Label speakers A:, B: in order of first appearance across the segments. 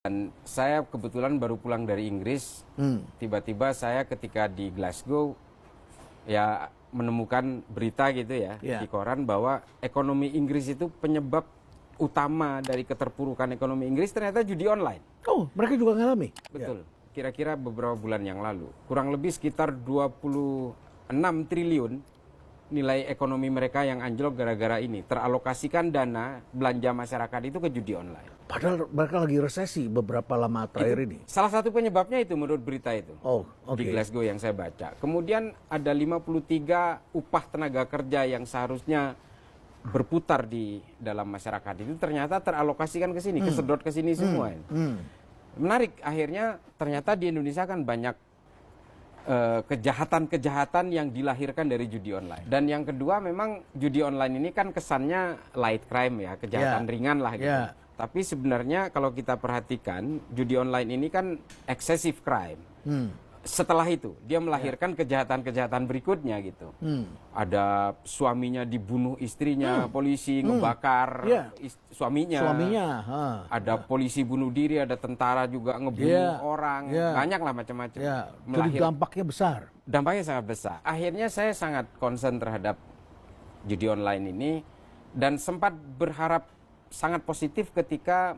A: Dan saya kebetulan baru pulang dari Inggris. Tiba-tiba saya ketika di Glasgow ya menemukan berita gitu ya di koran bahwa ekonomi Inggris itu penyebab utama dari keterpurukan ekonomi Inggris ternyata judi online.
B: Oh, mereka juga ngalami?
A: Betul. Kira-kira beberapa bulan yang lalu. Kurang lebih sekitar 26 triliun nilai ekonomi mereka yang anjlok gara-gara ini. Teralokasikan dana belanja masyarakat itu ke judi online.
B: Padahal mereka lagi resesi beberapa lama terakhir ini.
A: Salah satu penyebabnya itu menurut berita itu.
B: Oh,
A: Di Glasgow yang saya baca. Kemudian ada 53 upah tenaga kerja yang seharusnya berputar di dalam masyarakat itu ternyata teralokasikan ke sini, kesedot ke sini semua. Menarik, akhirnya ternyata di Indonesia kan banyak kejahatan-kejahatan yang dilahirkan dari judi online. Dan yang kedua memang judi online ini kan kesannya light crime ya, kejahatan ringan lah gitu. Tapi sebenarnya kalau kita perhatikan judi online ini kan excessive crime. Setelah itu dia melahirkan kejahatan-kejahatan berikutnya gitu. Ada suaminya dibunuh istrinya, polisi ngebakar suaminya. Ada polisi bunuh diri, ada tentara juga ngebunuh orang. Banyak lah macam-macam.
B: Jadi dampaknya besar.
A: Dampaknya sangat besar. Akhirnya saya sangat concern terhadap judi online ini dan sempat berharap sangat positif ketika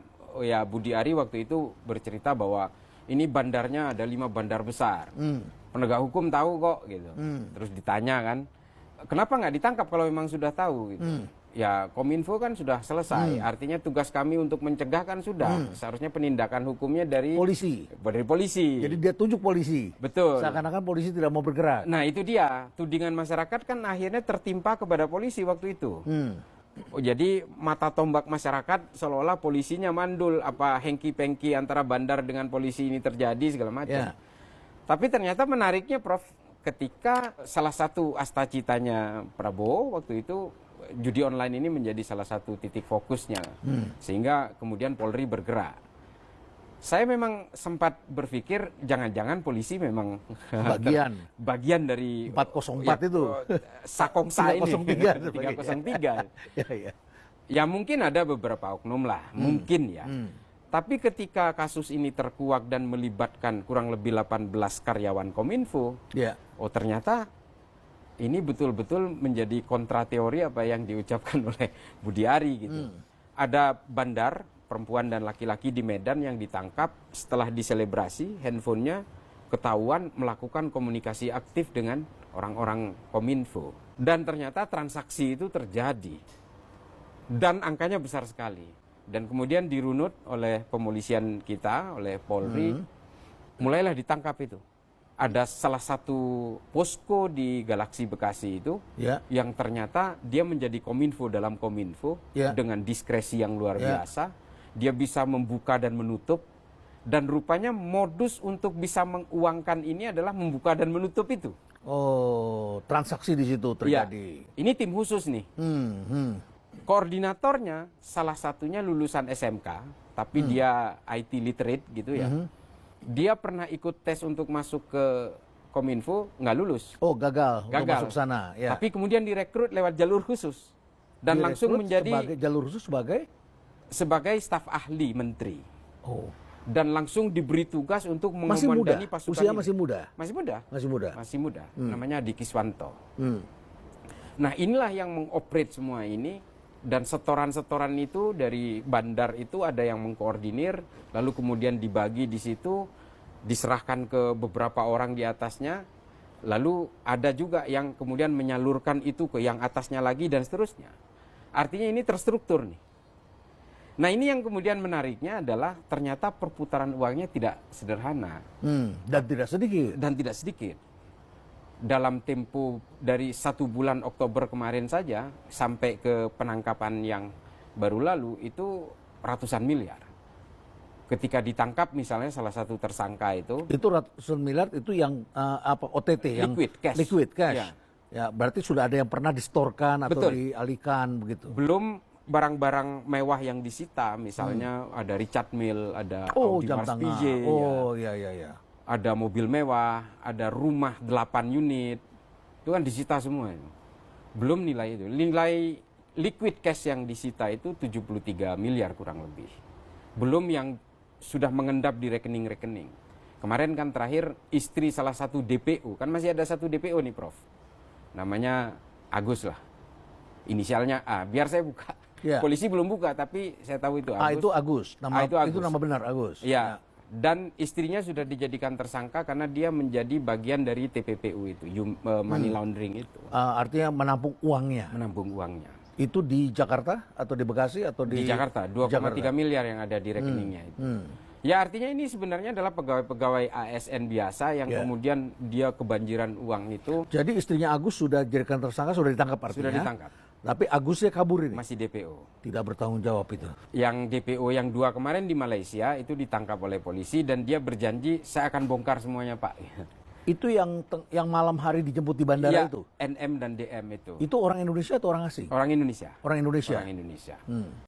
A: Budi Ari waktu itu bercerita bahwa ini bandarnya ada 5 bandar besar. Penegak hukum tahu kok gitu. Terus ditanya kan, kenapa nggak ditangkap kalau memang sudah tahu gitu. Ya Kominfo kan sudah selesai. Artinya tugas kami untuk mencegah kan sudah. Seharusnya penindakan hukumnya dari polisi.
B: Jadi dia tunjuk polisi.
A: Betul.
B: Seakan-akan polisi tidak mau bergerak.
A: Nah itu dia. Tudingan masyarakat kan akhirnya tertimpa kepada polisi waktu itu. Jadi mata tombak masyarakat seolah-olah polisinya mandul, apa hengki-pengki antara bandar dengan polisi ini terjadi segala macam. Tapi ternyata menariknya Prof, ketika salah satu astacitanya Prabowo waktu itu judi online ini menjadi salah satu titik fokusnya. Sehingga kemudian Polri bergerak. Saya memang sempat berpikir jangan-jangan polisi memang bagian dari
B: 404 itu.
A: Sakongsa ini
B: 303.
A: Ya mungkin ada beberapa oknum lah, mungkin ya. Tapi ketika kasus ini terkuak dan melibatkan kurang lebih 18 karyawan Kominfo, oh ternyata ini betul-betul menjadi kontra teori apa yang diucapkan oleh Budi Ari gitu. Ada bandar perempuan dan laki-laki di Medan yang ditangkap setelah diselebrasi, handphonenya ketahuan melakukan komunikasi aktif dengan orang-orang Kominfo. Dan ternyata transaksi itu terjadi. Dan angkanya besar sekali. Dan kemudian dirunut oleh pemolisian kita, oleh Polri, mulailah ditangkap itu. Ada salah satu posko di Galaksi Bekasi itu yang ternyata dia menjadi Kominfo dalam Kominfo dengan diskresi yang luar biasa. Dia bisa membuka dan menutup, dan rupanya modus untuk bisa menguangkan ini adalah membuka dan menutup itu.
B: Oh, transaksi di situ terjadi.
A: Ya, ini tim khusus nih. Koordinatornya salah satunya lulusan SMK, tapi dia IT literate gitu ya. Dia pernah ikut tes untuk masuk ke Kominfo, nggak lulus.
B: Oh, gagal. Untuk masuk sana. Ya.
A: Tapi kemudian direkrut lewat jalur khusus dan langsung menjadi
B: jalur khusus sebagai
A: staf ahli menteri. Dan langsung diberi tugas untuk
B: masih
A: mengomandani
B: muda.
A: pasukan.
B: Usia
A: ini. Masih muda. Namanya Diki Swanto. Nah, inilah yang mengoperate semua ini, dan setoran-setoran itu dari bandar itu ada yang mengkoordinir, lalu kemudian dibagi di situ, diserahkan ke beberapa orang di atasnya, lalu ada juga yang kemudian menyalurkan itu ke yang atasnya lagi dan seterusnya. Artinya ini terstruktur nih. Nah, ini yang kemudian menariknya adalah ternyata perputaran uangnya tidak sederhana.
B: Dan tidak sedikit.
A: Dalam tempo dari 1 bulan Oktober kemarin saja sampai ke penangkapan yang baru lalu itu ratusan miliar. Ketika ditangkap misalnya salah satu tersangka itu
B: ratusan miliar itu yang OTT,
A: liquid cash.
B: Ya, berarti sudah ada yang pernah distorkan atau dialihkan begitu.
A: Belum barang-barang mewah yang disita, misalnya ada Richard Mille, ada Audi Mars PJ, ada mobil mewah, ada rumah 8 unit, itu kan disita semua. Belum nilai itu. Nilai liquid cash yang disita itu 73 miliar kurang lebih. Belum yang sudah mengendap di rekening-rekening. Kemarin kan terakhir istri salah satu DPO, kan masih ada satu DPO nih Prof. Namanya Agus lah. Inisialnya A, biar saya buka. Ya. Polisi belum buka, tapi saya tahu itu Agus.
B: Itu Agus. Itu nama benar Agus.
A: Ya. Dan istrinya sudah dijadikan tersangka karena dia menjadi bagian dari TPPU itu, money laundering itu.
B: Artinya menampung uangnya.
A: Menampung uangnya.
B: Itu di Jakarta atau di Bekasi atau di
A: Jakarta, 2,3 miliar yang ada di rekeningnya itu. Ya artinya ini sebenarnya adalah pegawai-pegawai ASN biasa yang kemudian dia kebanjiran uang itu.
B: Jadi istrinya Agus sudah dijadikan tersangka, sudah ditangkap artinya?
A: Sudah ditangkap.
B: Tapi Agusnya kabur ini?
A: Masih DPO.
B: Tidak bertanggung jawab itu?
A: Yang DPO yang 2 kemarin di Malaysia itu ditangkap oleh polisi dan dia berjanji saya akan bongkar semuanya Pak.
B: Itu yang malam hari dijemput di bandara itu?
A: NM dan DM itu.
B: Itu orang Indonesia atau orang asing?
A: Orang Indonesia.
B: Orang Indonesia?
A: Orang Indonesia.